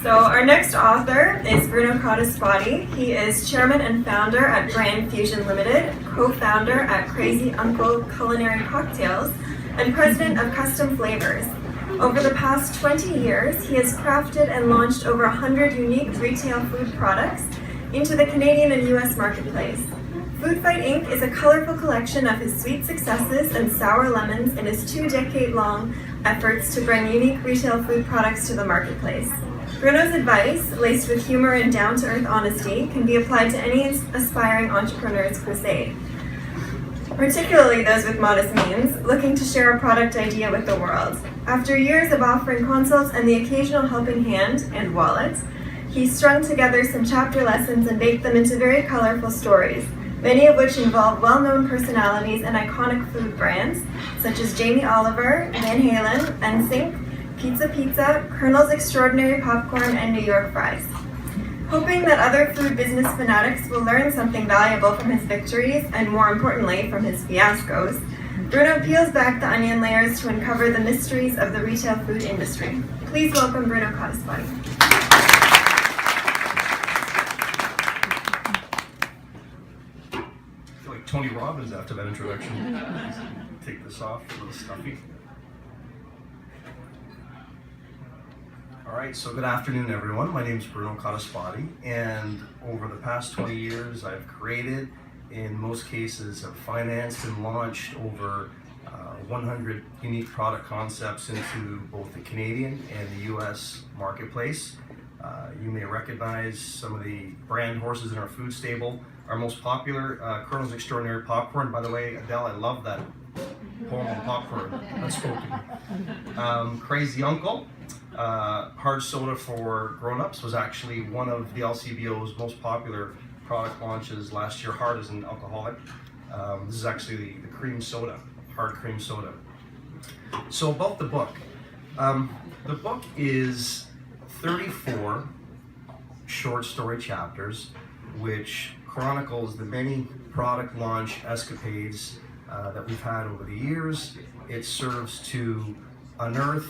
So our next author is Bruno Caudispati. He is chairman and founder at Brand Fusion Limited, co-founder at Crazy Uncle Culinary Cocktails, and president of Custom Flavors. Over the past 20 years, he has crafted and launched over 100 unique retail food products into the Canadian and US marketplace. Food Fight Inc. is a colorful collection of his sweet successes and sour lemons in his 2-decade-long efforts to bring unique retail food products to the marketplace. Bruno's advice, laced with humor and down-to-earth honesty, can be applied to any aspiring entrepreneur's crusade, particularly those with modest means, looking to share a product idea with the world. After years of offering consults and the occasional helping hand and wallet, he strung together some chapter lessons and baked them into very colorful stories, many of which involve well-known personalities and iconic food brands, such as Jamie Oliver, Van Halen, NSYNC, Pizza, Colonel's Extraordinary Popcorn, and New York Fries. Hoping that other food business fanatics will learn something valuable from his victories, and more importantly, from his fiascos, Bruno peels back the onion layers to uncover the mysteries of the retail food industry. Please welcome Bruno Caudispati. I feel like Tony Robbins after that introduction. Take this off, a little stuffy. All right, so good afternoon, everyone. My name is Bruno Caudispati, and over the past 20 years, I've created, in most cases, have financed and launched over 100 unique product concepts into both the Canadian and the US marketplace. You may recognize some of the brand horses in our food stable. Our most popular, Colonel's Extraordinary Popcorn. By the way, Adele, I love that poem on popcorn. That spoke to me. Crazy Uncle. Hard soda for grown-ups was actually one of the LCBO's most popular product launches last year. Hard as an alcoholic. This is actually the cream soda, hard cream soda. So about the book. The book is 34 short story chapters, which chronicles the many product launch escapades that we've had over the years. It serves to unearth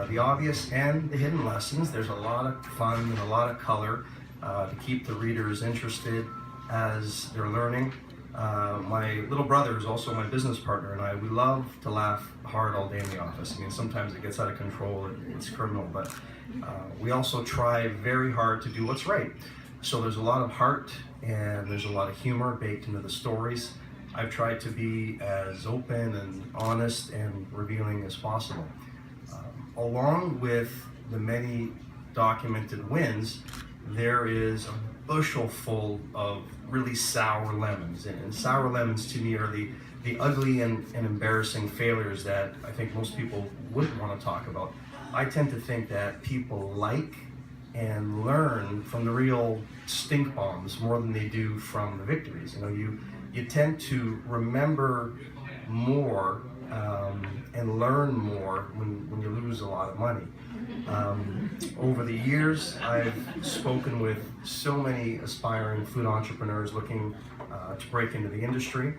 the obvious and the hidden lessons. There's a lot of fun and a lot of color to keep the readers interested as they're learning. My little brother is also my business partner, and we love to laugh hard all day in the office. I mean, sometimes it gets out of control, it's criminal, but we also try very hard to do what's right. So there's a lot of heart and there's a lot of humor baked into the stories. I've tried to be as open and honest and revealing as possible. Along with the many documented wins, there is a bushel full of really sour lemons. And sour lemons to me are the ugly and embarrassing failures that I think most people wouldn't want to talk about. I tend to think that people like and learn from the real stink bombs more than they do from the victories. You know, you tend to remember more and learn more when you lose a lot of money. Over the years, I've spoken with so many aspiring food entrepreneurs looking to break into the industry.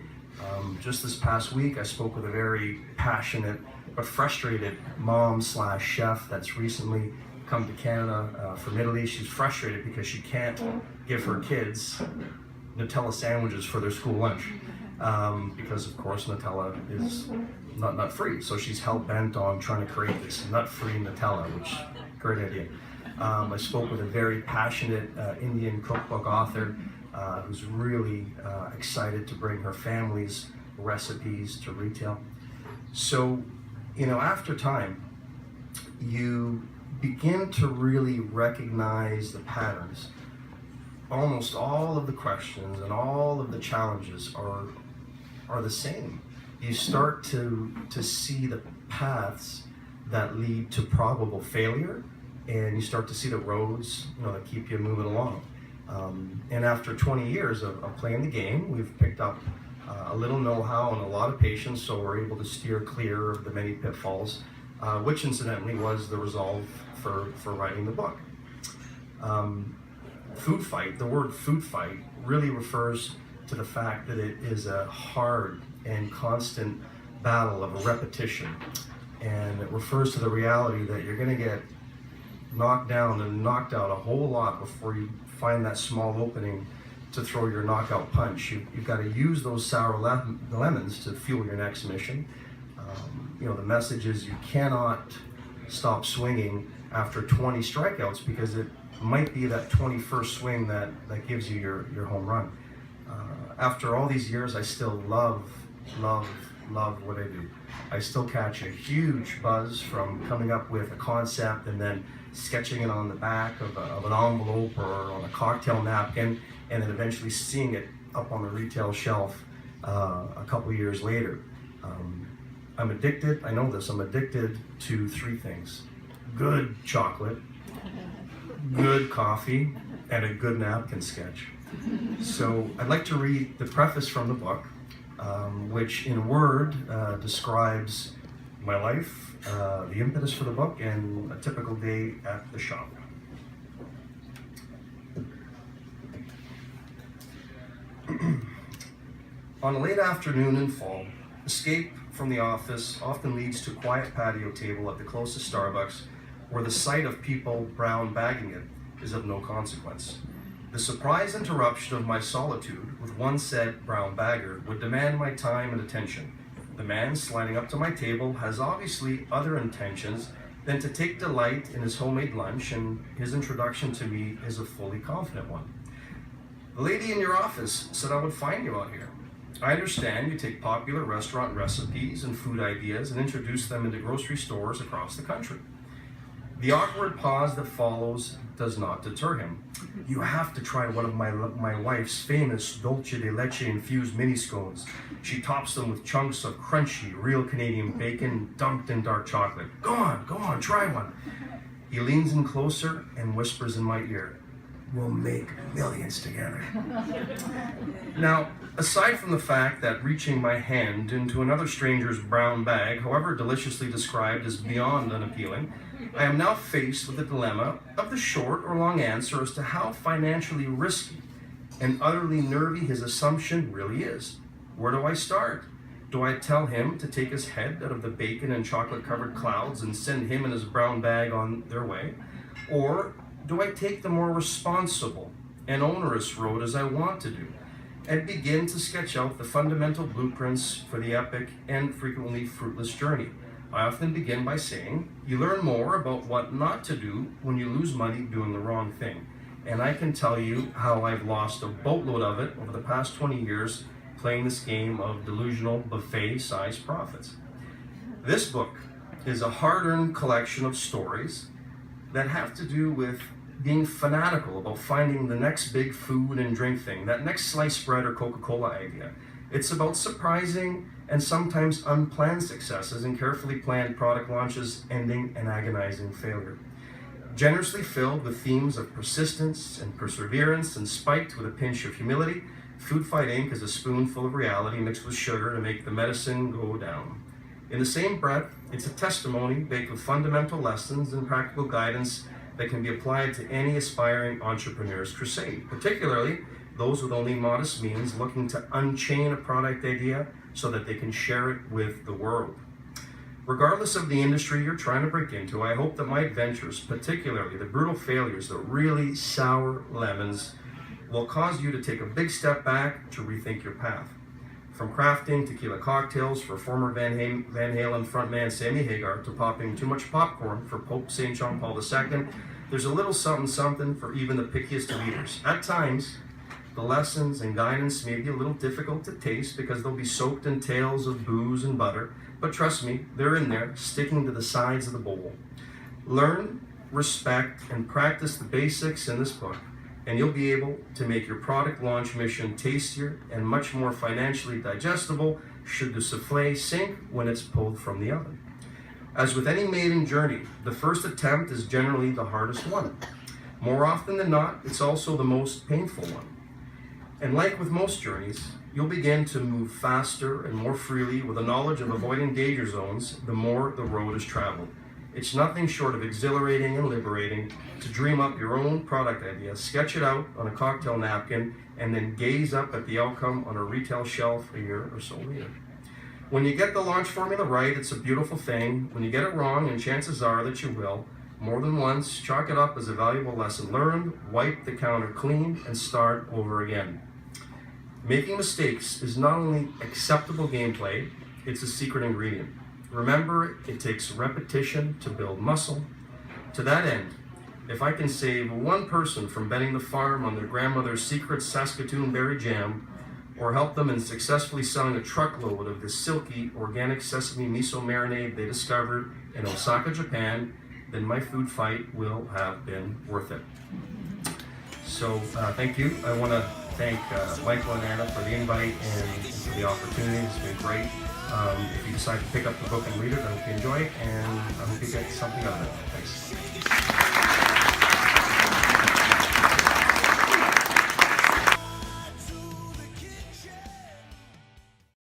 Just this past week, I spoke with a very passionate but frustrated mom/chef that's recently come to Canada from Italy. She's frustrated because she can't give her kids Nutella sandwiches for their school lunch because, of course, Nutella is not nut-free. So she's hell-bent on trying to create this nut-free Nutella, which, great idea. I spoke with a very passionate Indian cookbook author who's really excited to bring her family's recipes to retail. So, you know, after time, you begin to really recognize the patterns. Almost all of the questions and all of the challenges are the same. You start to see the paths that lead to probable failure, and you start to see the roads, you know, that keep you moving along. And after 20 years of playing the game, we've picked up a little know-how and a lot of patience, so we're able to steer clear of the many pitfalls, which incidentally was the resolve for writing the book. Food fight, the word food fight really refers to the fact that it is a hard and constant battle of a repetition. And it refers to the reality that you're going to get knocked down and knocked out a whole lot before you find that small opening to throw your knockout punch. You've got to use those sour lemons to fuel your next mission. The message is you cannot stop swinging after 20 strikeouts, because it might be that 21st swing that gives you your home run. After all these years, I still love what I do. I still catch a huge buzz from coming up with a concept and then sketching it on the back of an envelope or on a cocktail napkin, and then eventually seeing it up on the retail shelf a couple of years later. I'm addicted, I know this, I'm addicted to three things: good chocolate, good coffee, and a good napkin sketch. So I'd like to read the preface from the book, which in a word describes my life, the impetus for the book, and a typical day at the shop. On a late afternoon in fall, escape from the office often leads to a quiet patio table at the closest Starbucks, where the sight of people brown bagging it is of no consequence. The surprise interruption of my solitude with one said brown bagger would demand my time and attention. The man sliding up to my table has obviously other intentions than to take delight in his homemade lunch, and his introduction to me is a fully confident one. The lady in your office said I would find you out here. I understand you take popular restaurant recipes and food ideas and introduce them into grocery stores across the country. The awkward pause that follows does not deter him. You have to try one of my wife's famous dulce de leche infused mini scones. She tops them with chunks of crunchy, real Canadian bacon dunked in dark chocolate. Go on, try one. He leans in closer and whispers in my ear, "We'll make millions together." Now, aside from the fact that reaching my hand into another stranger's brown bag, however deliciously described, is beyond unappealing, I am now faced with the dilemma of the short or long answer as to how financially risky and utterly nervy his assumption really is. Where do I start? Do I tell him to take his head out of the bacon and chocolate-covered clouds and send him and his brown bag on their way? Or do I take the more responsible and onerous road, as I want to do, and begin to sketch out the fundamental blueprints for the epic and frequently fruitless journey? I often begin by saying, you learn more about what not to do when you lose money doing the wrong thing. And I can tell you how I've lost a boatload of it over the past 20 years playing this game of delusional buffet-sized profits. This book is a hard-earned collection of stories that have to do with being fanatical about finding the next big food and drink thing, that next sliced bread or Coca-Cola idea. It's about surprising and sometimes unplanned successes and carefully planned product launches ending in agonizing failure. Generously filled with themes of persistence and perseverance and spiked with a pinch of humility, Food Fight Inc. is a spoonful of reality mixed with sugar to make the medicine go down. In the same breath, it's a testimony baked with fundamental lessons and practical guidance that can be applied to any aspiring entrepreneur's crusade, particularly those with only modest means looking to unchain a product idea so that they can share it with the world. Regardless of the industry you're trying to break into, I hope that my adventures, particularly the brutal failures, the really sour lemons, will cause you to take a big step back to rethink your path. From crafting tequila cocktails for former Van Halen frontman Sammy Hagar to popping too much popcorn for Pope St. John Paul II, there's a little something for even the pickiest of eaters. At times, the lessons and guidance may be a little difficult to taste because they'll be soaked in tales of booze and butter, but trust me, they're in there, sticking to the sides of the bowl. Learn, respect, and practice the basics in this book, and you'll be able to make your product launch mission tastier and much more financially digestible should the souffle sink when it's pulled from the oven. As with any maiden journey, the first attempt is generally the hardest one. More often than not, it's also the most painful one. And like with most journeys, you'll begin to move faster and more freely with a knowledge of avoiding danger zones the more the road is traveled. It's nothing short of exhilarating and liberating to dream up your own product idea, sketch it out on a cocktail napkin, and then gaze up at the outcome on a retail shelf a year or so later. When you get the launch formula right, it's a beautiful thing. When you get it wrong, and chances are that you will, more than once, chalk it up as a valuable lesson learned, wipe the counter clean, and start over again. Making mistakes is not only acceptable gameplay, it's a secret ingredient. Remember, it takes repetition to build muscle. To that end, if I can save one person from betting the farm on their grandmother's secret Saskatoon berry jam, or help them in successfully selling a truckload of the silky organic sesame miso marinade they discovered in Osaka, Japan, then my food fight will have been worth it. So thank you. I want to thank Michael and Anna for the invite and for the opportunity. It's been great. If you decide to pick up the book and read it, I hope you enjoy it, and I hope you get something out of it. Thanks.